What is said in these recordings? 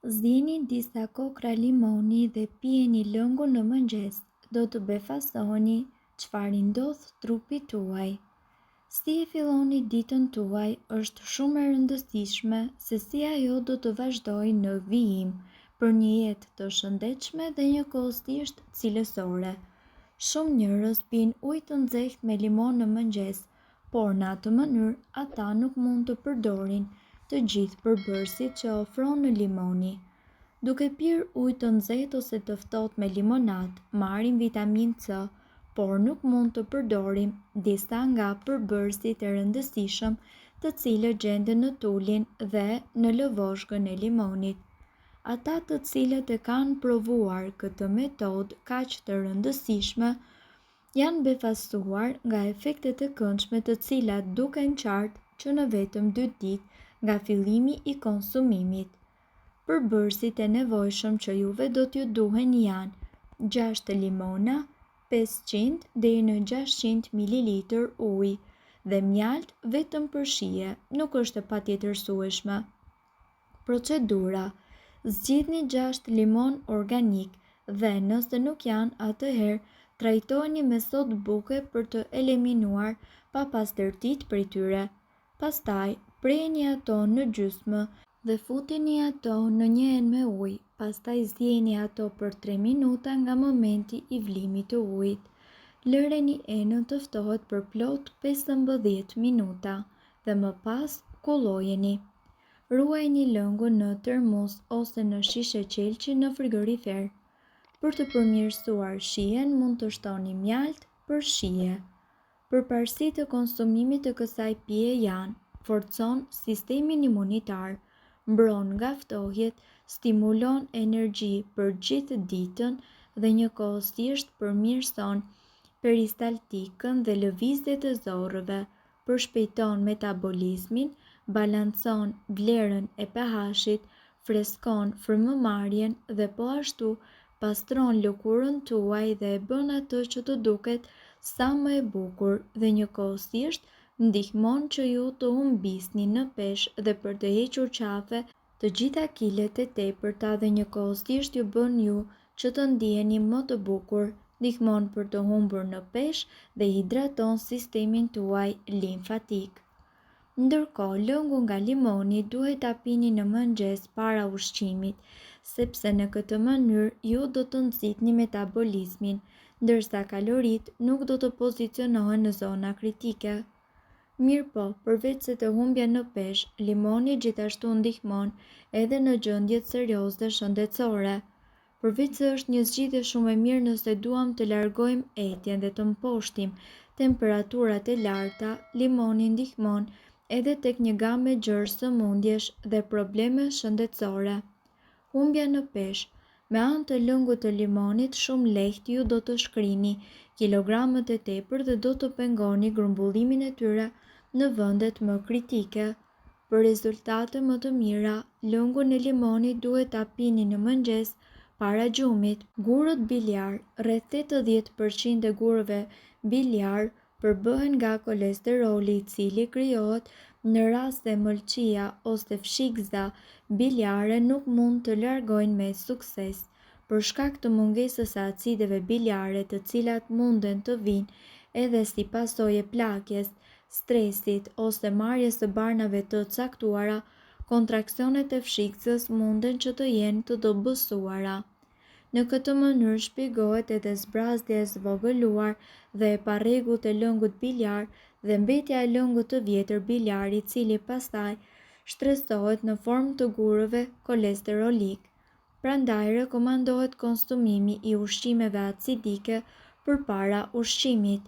Zini disa kokra limoni dhe pijeni lëngun në mëngjes. Do të befasoni çfarë i ndodh trupit tuaj. Si e filloni ditën tuaj është shumë e rëndësishme se si ajo do të vazhdojë në vijim për një jetë të shëndetshme dhe njëkohësisht cilësore. Shumë njerëz pijnë ujë të nxehtë me limon në mëngjes, por në atë mënyrë ata nuk mund të përdorin të gjithë përbërësit që ofron në limoni. Duke pirë ujë të nxehtë ose të ftohtë me limonadë, marrim vitaminë C, por nuk mund të përdorim disa nga përbërësit e rëndësishëm të cilët gjenden në tulin dhe në lëvoshkën e limonit. Ata të cilët e kanë provuar këtë metodë kaq të rëndësishme janë befasuar nga efektet e këndshme të cilat duken qartë që në vetëm 2 ditë nga fillimi i konsumimit. Përbërësit e nevojshëm që juve do t'ju duhen janë 6 limona, 500 deri në 600 ml ujë dhe mjalt vetëm për shije, nuk është e patjetërsueshme. Procedura: zgjidhni 6 limon organik dhe nëse nuk janë, atëherë trajtojeni me sodë buke për të eliminuar papastërtitë prej tyre. Pastaj, preheni ato në gjysmë dhe futeni ato në një enë me ujë. Pastaj zgjeni ato për 3 minuta nga momenti i vlimit të ujit. Lëreni enën të ftohet për plot 15 minuta dhe më pas kullojeni. Ruajini lëngun në termos ose në shishe qelçi në frigorifer. Për të përmirësuar shijen, mund të shtoni mjalt për shije. Përparësitë të konsumimit të kësaj pije janë: forcon sistemin imunitar, mbron nga ftohjet, stimulon energji për gjithë ditën dhe njëkohësisht përmirëson peristaltikën dhe lëvizjet e zorrëve, përshpejton metabolizmin, balancon vlerën e pH-it, freskon frymëmarrjen dhe po ashtu pastron lëkurën tuaj dhe e bën atë që të duket sa më e bukur dhe njëkohësisht ndihmon që ju të humbisni në peshë dhe për të hequr qafe të gjitha kilet e tepërta dhe njëkohësisht ju bën ju që të ndiheni më të bukur, ndihmon për të humbur në peshë dhe hidraton sistemin tuaj limfatik. Ndërkohë, lëngun nga limoni duhet ta pini në mëngjes para ushqimit, sepse në këtë mënyrë ju do të nxitni metabolizmin, ndërsa kaloritë nuk do të pozicionohen në zona kritike. Mirëpo, përveç se të humbja në peshë, limoni gjithashtu ndihmon edhe në gjendjet serioze shëndetësore. Përveç se është një zgjidhje shumë e mirë nëse duam të largojmë etjen dhe të mposhtim temperaturat e larta, limoni ndihmon edhe tek një gamë e gjerë sëmundjesh dhe probleme shëndetësore. Humbja në peshë: me anë të lëngut të limonit shumë lehtë ju do të shkrini kilogramët e tepër dhe do të pengoni grumbullimin e tyre në vendet më kritike. Për rezultate më të mira, lëngun e limonit duhet ta pini në mëngjes para gjumit. Gurët biljar: rreth 80% e gurëve biljar përbëhen nga kolesteroli i cili krijohet në rast se mëlçia ose fshikëza biljare nuk mund të largojnë me sukses, për shkak të mungesës së acideve biljare të cilat munden të vinë edhe si pasojë e plakjes, stresit ose marrjes së barnave të caktuara. Kontraksionet e fshikësës munden që të jenë të dobësuara. Në këtë mënyrë shpjegohet edhe zbrazja e zvogëluar dhe e parregullt e lëngut biljar dhe mbetja e lëngut të vjetër biljar, i cili pastaj shtresohet në formë të gurëve kolesterolik. Prandaj rekomandohet konsumimi i ushqimeve acidike përpara ushqimit,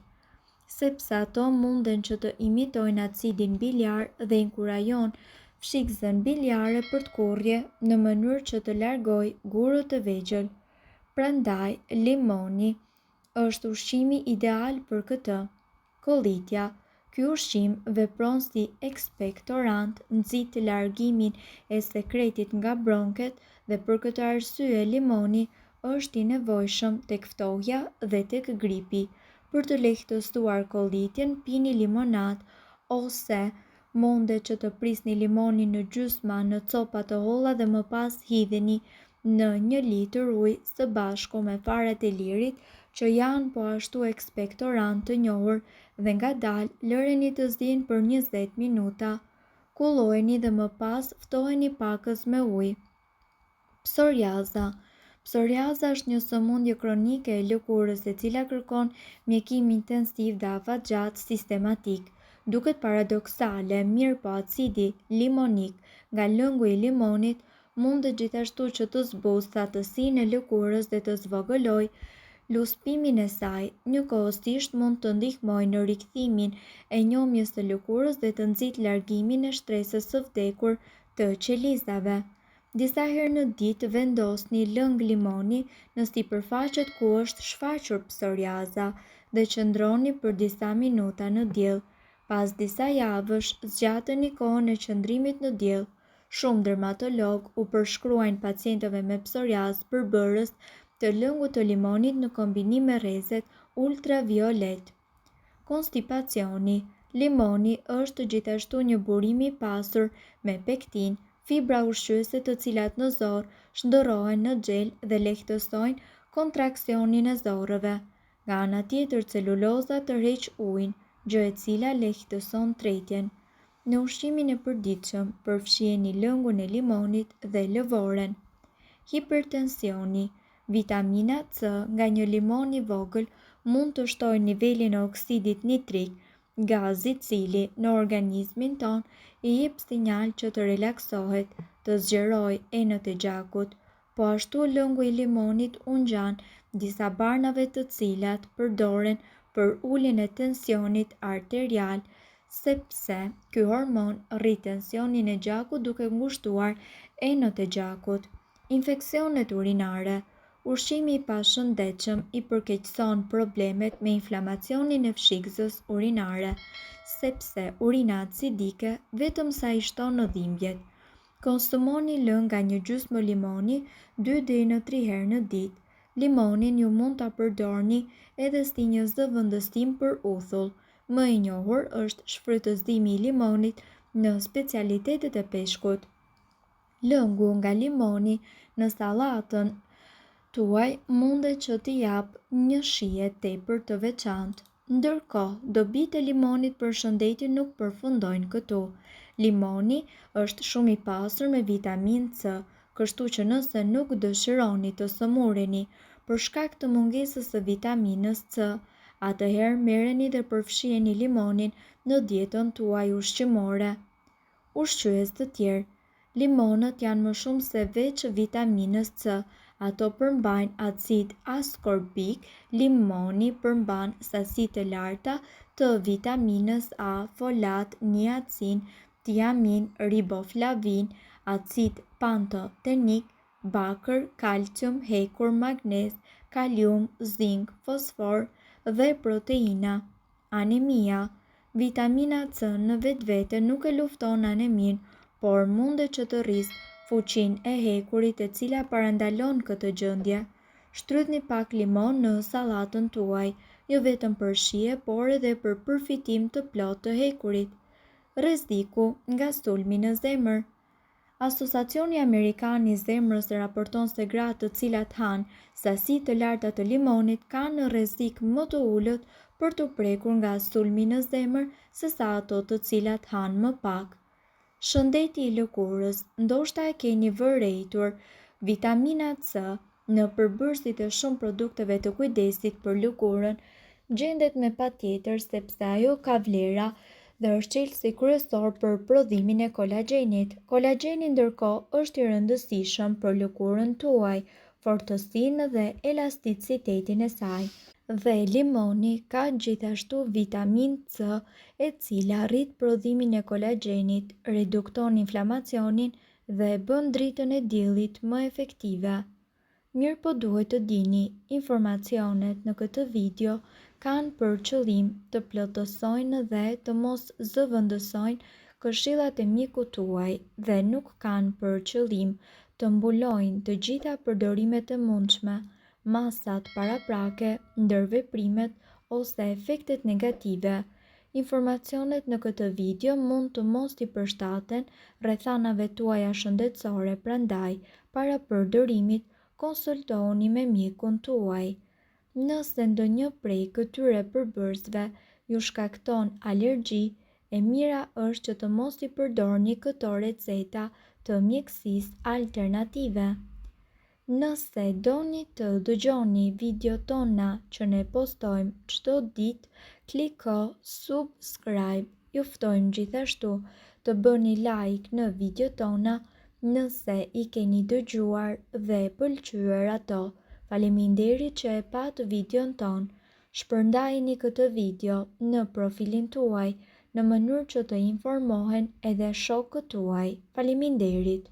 sepse ato munden që të imitojnë acidin biljar dhe inkurajon fshikëzën biljare për të kurrje në mënyrë që të largojë gurët e vegjël. Prandaj, limoni është ushqimi ideal për këtë. Kollitja: ky ushqim vepron si ekspektorant, nxit largimin e sekretit nga bronket dhe për këtë arsye limoni është i nevojshëm tek ftohja dhe tek gripi. Për të lehtësuar kollitjen, pini limonadë ose Mundet që të prisni limonin në gjysma në copa të holla dhe më pas hidheni në 1 litër ujë së bashku me faret e lirit që janë po ashtu ekspektorant të njohur dhe ngadalë lëreni të ziejnë për 20 minuta. Kullojeni dhe më pas ftoheni pakës me ujë. Psoriaza. Psoriaza është një sëmundje kronike e lëkurës e cila kërkon mjekim intensiv dhe afatgjatë sistematik. Duket paradoksale, mirë po acidi limonik nga lëngu i limonit mund të gjithashtu që të zbusë thatësinë e lëkurës dhe të zvogëloj luspimin e saj, njëkohësisht mund të ndihmojë në rikthimin e njomjes së lëkurës dhe të nxitë largimin e shtresës së vdekur të qelizave. Disa herë në ditë vendosni lëng limoni në sipërfaqet ku është shfaqur psoriaza dhe qëndroni për disa minuta në diell. Pas disa javësh, zgjatëni kohën e qëndrimit në diell. Shumë dermatolog u përshkruajnë pacientëve me psoriazë përbërës të lëngut të limonit në kombinim me rrezet ultraviolet. Konstipacioni. Limoni është gjithashtu një burim i pasur me pektin, fibra ushqyese të cilat në zorë shndërrohen në xhel dhe lehtësojnë kontraksionin e zorrëve. Nga ana tjetër, celuloza tërheq ujin, gjë e cila lehtëson tretjen. Në ushqimin e përditshëm përfshiheni lëngun e limonit dhe lëvoren. Hipertensioni. Vitamina C nga një limon i vogël mund të shtojë nivelin e oksidit nitrik, gazi i cili në organizmin ton i jep sinjal që të relaksohet, të zgjerojë enët e gjakut. Po ashtu lëngu i limonit ungjan disa barnave të cilat përdoren për uljen e tensionit arterial, sepse ky hormon rrit tensionin e gjakut duke ngushtuar enët e gjakut. Infeksionet urinare. Ushqimi i pashëndetshëm i përkeqëson problemet me inflamacionin e fshikëzës urinare, sepse urina acidike vetëm sa i shton në dhimbjet. Konsumoni lëng nga një gjysmë limoni 2 deri në 3 herë në ditë. Limonin ju mund ta përdorni edhe si një zëvendësim për uthull. Më i njohur është shfrytëzimi i limonit në specialitetet e peshkut. Lëngu nga limoni në sallatën tuaj mundet që t'i jap një shije tepër të veçantë. Ndërkohë, dobitë e limonit për shëndetin nuk përfundojnë këtu. Limoni është shumë i pasur me vitaminë C, kështu që nëse nuk dëshironi të sëmureni për shkak të mungesës së vitaminës C, atëherë merreni dhe përfshiheni limonin në dietën tuaj ushqimore. Ushqyes të tjerë. Limonët janë më shumë se veç vitaminës C. Ato përmbajnë acid askorbik, limoni përmban sasi të larta të vitaminës A, folat, niacin, tiamin, riboflavin, acid pantotenik, bakër, kalcium, hekur, magnez, kalium, zink, fosfor dhe proteina. Anemia. Vitamina C në vetvete nuk e lufton anemin, por mundet që të rrisë fuqinë e hekurit e cila parandalon këtë gjendje. Shtrydhni pak limon në sallatën tuaj, jo vetëm për shije, por edhe për përfitim të plotë të hekurit. Rreziku nga sulmi në zemër. Asociacioni Amerikan i Zemrës raporton se gratë të cilat hanë sasi të larta të limonit kanë rrezik më të ulët për të prekur nga sulmi në zemër sesa ato të cilat hanë më pak. Shëndeti i lëkurës. Ndoshta e keni vërejtur vitamina C në përbërësit e shumë produkteve të kujdesit për lëkurën gjendet me patjetër sepse ajo ka vlera dhe është çelësi kryesor për prodhimin e kolagjenit. Kolagjeni ndërkohë është i rëndësishëm për lëkurën tuaj, fortësinë dhe elasticitetin e saj. Dhe limoni ka gjithashtu vitaminë C, e cila rrit prodhimin e kolagjenit, redukton inflamacionin dhe bën dritën e diellit më efektive. Mirë po duhet të dini, informacionet në këtë video kanë për qëllim të plotësojnë dhe të mos zëvendësojnë këshillat e mjekut tuaj dhe nuk kanë për qëllim të mbulojnë të gjitha përdorimet e mundshme, masat paraprake, ndërveprimet ose efektet negative. Informacionet në këtë video mund të mos t'i përshtaten rrethanave tuaja shëndetësore, prandaj, para përdorimit, konsultohuni me mjekun tuaj. Nëse ndonjë prej këtyre përbërësve ju shkakton alergji, e mira është që të mos i përdorni këto receta të mjekësisë alternative. Nëse doni të dëgjoni video tona që ne postojmë çdo ditë, kliko subscribe. Ju ftojmë gjithashtu të bëni like në video tona nëse i keni dëgjuar dhe pëlqyer ato. Faleminderit që e pat videon ton. Shpërndajini këtë video në profilin tuaj në mënyrë që të informohen edhe shokët tuaj. Faleminderit.